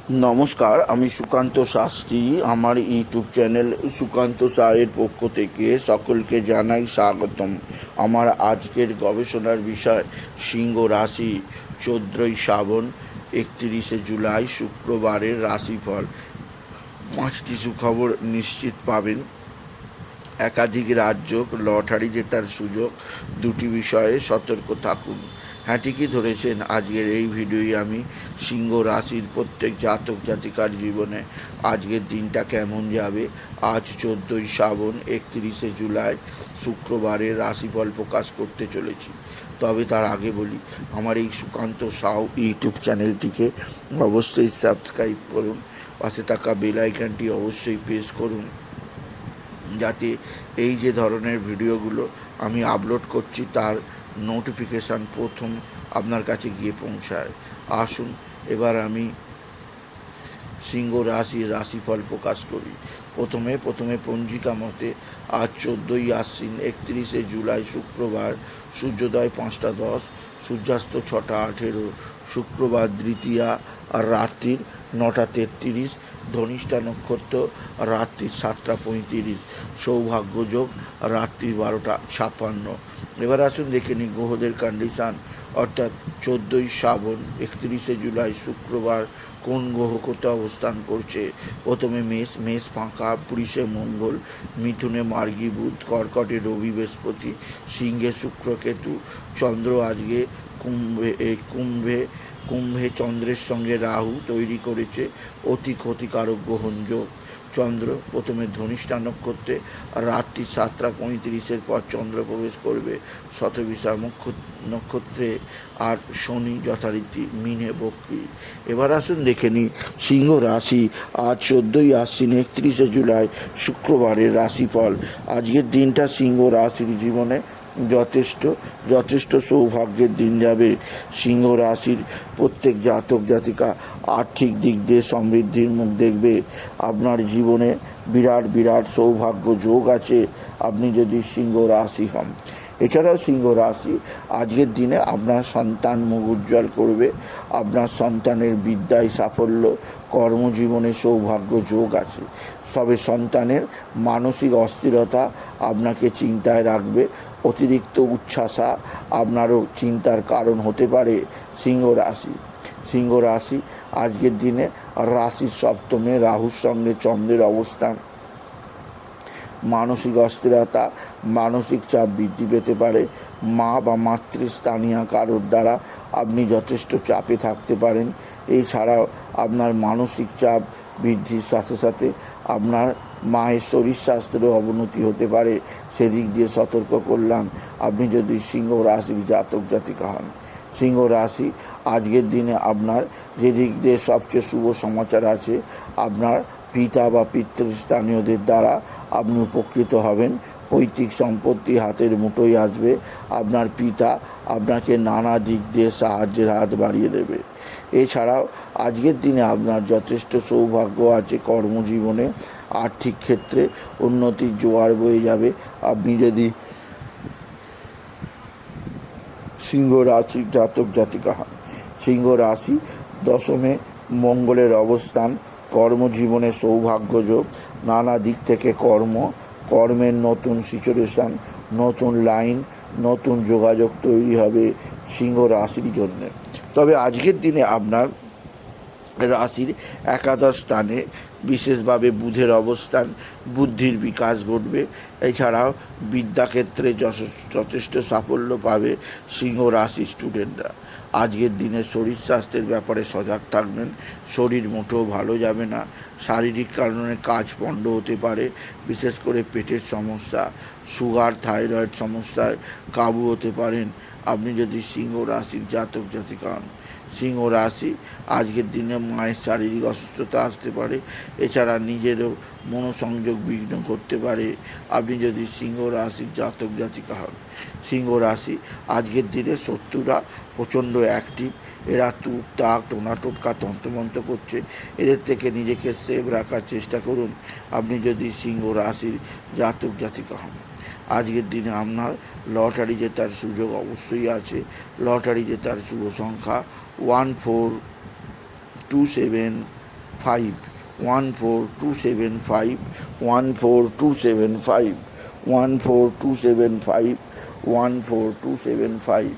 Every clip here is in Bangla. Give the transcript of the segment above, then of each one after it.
নমস্কার, আমি সুকান্ত শাস্ত্রী। আমার ইউটিউব চ্যানেল সুকান্ত সাহের পক্ষ থেকে সকলকে জানাই স্বাগতম। আমার আজকের গবেষণার বিষয় সিংহ রাশি, 14ই শ্রাবণ, 31শে জুলাই শুক্রবারের রাশিফল। 5টি সুখবর নিশ্চিত পাবেন। একাধিক রাজ্য, লটারি জেতার সুযোগ, 2টি বিষয়ে সতর্ক থাকুন। হ্যাঁ, ঠিকই ধরেছেন। আজকের এই ভিডিওয় আমি সিংহ রাশির প্রত্যেক জাতক জাতিকার জীবনে আজকের দিনটা কেমন যাবে, আজ 14ই শ্রাবণ 31শে জুলাই শুক্রবারের রাশিফল প্রকাশ করতে চলেছি। তবে তার আগে বলি, আমার এই সুকান্ত সাউ ইউটিউব চ্যানেলটিকে অবশ্যই সাবস্ক্রাইব করুন, পাশে থাকা বেল আইকনটি অবশ্যই প্রেস করুন, যাতে এই যে ধরনের ভিডিওগুলো আমি আপলোড করছি তার নোটিফিকেশান প্রথম আপনার কাছে গিয়ে পৌঁছায়। আসুন এবার আমি সিংহ রাশির রাশিফল প্রকাশ করি। প্রথমে পঞ্জিকা মতে আজ 14ই আশ্বিন 31শে জুলাই শুক্রবার, সূর্যোদয় 5টা 10, সূর্যাস্ত 6টা 18, শুক্রবার দ্বিতীয়া আর রাত্রির 9টা 33, ধনিষ্ঠা নক্ষত্র রাত্রির 7টা 35, সৌভাগ্য যোগ রাত্রি 12টা 56। এবার আসুন দেখে নিই গ্রহদের কন্ডিশান, অর্থাৎ 14ই শ্রাবণ 31শে জুলাই শুক্রবার কোন গ্রহ কোথায় অবস্থান করছে। প্রথমে মেষ ফাঁকা, বৃষে মঙ্গল, মিথুনে মার্গী বুধ, কর্কটে রবি বৃহস্পতি, সিংহে শুক্র কেতু, চন্দ্র আজকে কুম্ভে চন্দ্রের সঙ্গে রাহু তৈরি করেছে অতি ক্ষতিকারক গ্রহণযোগ। চন্দ্র প্রথমে ধনিষ্ঠা নক্ষত্রে, রাত্রি 7টা 35-এর পর চন্দ্র প্রবেশ করবে শতবিশা নক্ষত্রে, আর শনি যথারীতি মিনে বক্রী। এবার আসুন দেখে নিই সিংহ রাশি আজ 14ই আশ্বিন 31শে জুলাই শুক্রবারের রাশিফল। আজকের দিনটা সিংহ রাশির জীবনে যথেষ্ট সৌভাগ্যের দিন যাবে। সিংহ রাশির প্রত্যেক জাতক জাতিকা আর্থিক দিক দিয়ে সমৃদ্ধির মুখ দেখবে। আপনার জীবনে বিরাট সৌভাগ্য যোগ আছে আপনি যদি সিংহ রাশি হন। এছাড়াও সিংহ রাশি আজকের দিনে আপনার সন্তান মুখ উজ্জ্বল করবে। আপনার সন্তানের বিদ্যায় সাফল্য, কর্মজীবনে সৌভাগ্য যোগ আছে। তবে সন্তানের মানসিক অস্থিরতা আপনাকে চিন্তায় রাখবে। অতিরিক্ত উচ্ছ্বাসা আপনারও চিন্তার কারণ হতে পারে। সিংহ রাশি আজকের দিনে রাশির সপ্তমে রাহুর সঙ্গে চন্দ্রের অবস্থান মানসিক অস্থিরতা, মানসিক চাপ বৃদ্ধি পেতে পারে। মা বা মাতৃস্থানীয় কারোর দ্বারা আপনি যথেষ্ট চাপে থাকতে পারেন। এছাড়াও আপনার মানসিক চাপ বৃদ্ধির সাথে সাথে আপনার মায়ের শরীর স্বাস্থ্যেরও অবনতি হতে পারে। সেদিক দিয়ে সতর্ক করলাম আপনি যদি সিংহ রাশির জাতক জাতিকা হন। সিংহ রাশি আজকের দিনে আপনার যে দিক দিয়ে সবচেয়ে শুভ সমাচার আছে, আপনার পিতা বা পিতৃস্থানীয়দের দ্বারা আপনি উপকৃত হবেন। পৈতৃক সম্পত্তি হাতের মুঠোয় আসবে। আপনার পিতা আপনাকে নানা দিক দিয়ে সাহায্যের হাত বাড়িয়ে দেবে। এছাড়াও আজকের দিনে আপনার যথেষ্ট সৌভাগ্য আছে কর্মজীবনে। আর্থিক ক্ষেত্রে উন্নতির জোয়ার বয়ে যাবে আপনি যদি সিংহ রাশির জাতক জাতিকা হন। সিংহ রাশি দশমে মঙ্গলের অবস্থান কর্মজীবনে সৌভাগ্য যোগ। নানা দিক থেকে কর্মের নতুন সিচুয়েশান, নতুন লাইন, নতুন যোগাযোগ তৈরি হবে সিংহ রাশির জন্যে। তবে আজকের দিনে আপনার রাশির একাদশ স্থানে বিশেষভাবে বুধের অবস্থান, বুদ্ধির বিকাশ ঘটবে। এছাড়াও বিদ্যাক্ষেত্রে যথেষ্ট সাফল্য পাবে সিংহ রাশির স্টুডেন্টরা। আজকের দিনে শরীর স্বাস্থ্যের ব্যাপারে সজাগ থাকবেন। শরীর মোটেও ভালো যাবে না। শারীরিক কারণে কাজ পণ্ড হতে পারে। বিশেষ করে পেটের সমস্যা, সুগার, থাইরয়েড সমস্যায় কাবু হতে পারেন আপনি যদি সিংহ রাশির জাতক জাতিকা হন। সিংহ রাশি আজকের দিনে মায়ের শারীরিক অসুস্থতা আসতে পারে। এছাড়া নিজেরও মনোসংযোগ বিঘ্ন করতে পারে আপনি যদি সিংহ রাশির জাতক জাতিকা হন। সিংহ রাশি আজকের দিনে শত্রুরা প্রচণ্ড অ্যাক্টিভ। এরা তুক তাক টোনা টোটকা তন্ত্রমন্ত্র করছে। এদের থেকে নিজেকে সেভ রাখার চেষ্টা করুন আপনি যদি সিংহ রাশির জাতক জাতিকা হন। আজকের দিনে আপনার লটারি জেতার সুযোগ অবশ্যই আছে। লটারি জেতার শুভ সংখ্যা 1427, 1427514275 14275 14275 14275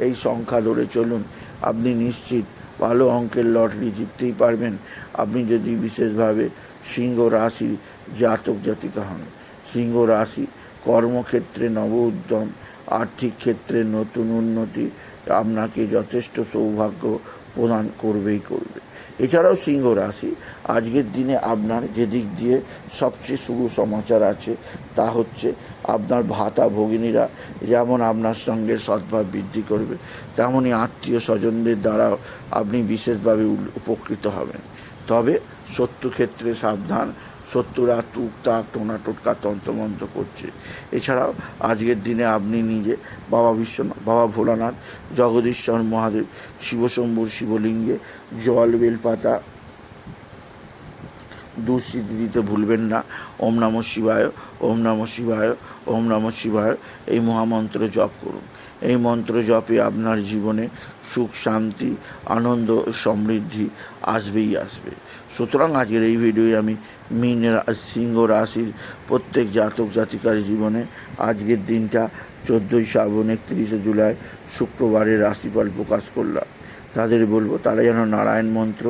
এই সংখ্যা ধরে চলুন। আপনি নিশ্চিত ভালো অঙ্কের লটারি জিততেই পারবেন, আপনি যদি বিশেষভাবে সিংহ রাশির জাতক জাতিকা হন। সিংহ রাশি কর্মক্ষেত্রে নব উদ্যম, আর্থিক ক্ষেত্রে নতুন উন্নতি আপনাকে যথেষ্ট সৌভাগ্য প্রদান করবেই করবে। এছাড়াও সিংহ রাশি আজকের দিনে আপনার যেদিক দিয়ে সবচেয়ে শুভ সমাচার আছে তা হচ্ছে আপনার ভাতা ভগিনীরা যেমন আপনার সঙ্গে সদ্ভাব বৃদ্ধি করবে, তেমনই আত্মীয় স্বজনদের দ্বারাও আপনি বিশেষভাবে উপকৃত হবেন। তবে শত্রুক্ষেত্রে সাবধান, শত্রুরা টুকটাক টোনা টোটকা তন্ত্রমন্ত্র করছে। এছাড়াও আজকের দিনে আপনি নিজে বাবা বিশ্বনাথ, বাবা ভোলানাথ, জগদীশ্বর মহাদেব, শিবশম্ভুর শিবলিঙ্গে জল বেলপাতা দুঃসিদ্ধি দিতে ভুলবেন না। ওম নমঃ শিবায়, ওম নমঃ শিবায়, ওম নমঃ শিবায় এই মহামন্ত্র জপ করুন। এই মন্ত্র জপে আপনার জীবনে সুখ, শান্তি, আনন্দ, সমৃদ্ধি আসবেই আসবে। সুতরাং আজকের এই ভিডিওয়ে আমি সিংহ রাশির প্রত্যেক জাতক জাতিকার জীবনে আজকের দিনটা 14ই শ্রাবণ 31শে জুলাই শুক্রবারের রাশিফল প্রকাশ করলাম। তাদের বলবো তারা যেন নারায়ণ মন্ত্র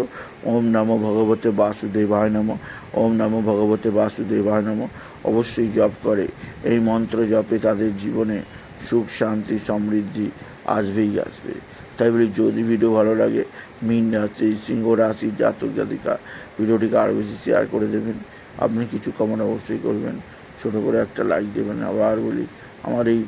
ওম নমো ভগবতে বাসুদেবায় নমঃ, ওম নমো ভগবতে বাসুদেবায় নমঃ অবশ্যই জপ করে। এই মন্ত্র জপে তাদের জীবনে সুখ, শান্তি, সমৃদ্ধি আসবেই আসবে। তাই বলি যদি ভিডিও ভালো লাগে সিংহ রাশির জাতক জাতিকা ভিডিওটিকে আরও বেশি শেয়ার করে দেবেন। আপনি কিছু কমেন্ট অবশ্যই করবেন, ছোটো করে একটা লাইক দেবেন। আবার বলি আমার এই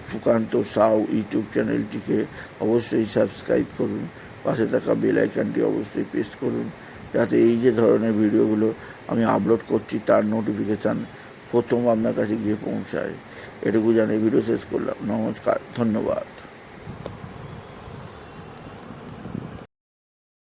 সুকান্ত সাউ ইউটিউব চ্যানেলটিকে অবশ্যই সাবস্ক্রাইব করুন, পাশে থাকা বেল আইকনটি অবশ্যই প্রেস করুন, যাতে এই যে ধরনের ভিডিওগুলো আমি আপলোড করছি তার নোটিফিকেশান প্রথম আপনার কাছে গিয়ে পৌঁছায়। এটুকু জানিয়ে ভিডিও শেষ করলাম। নমস্কার, ধন্যবাদ।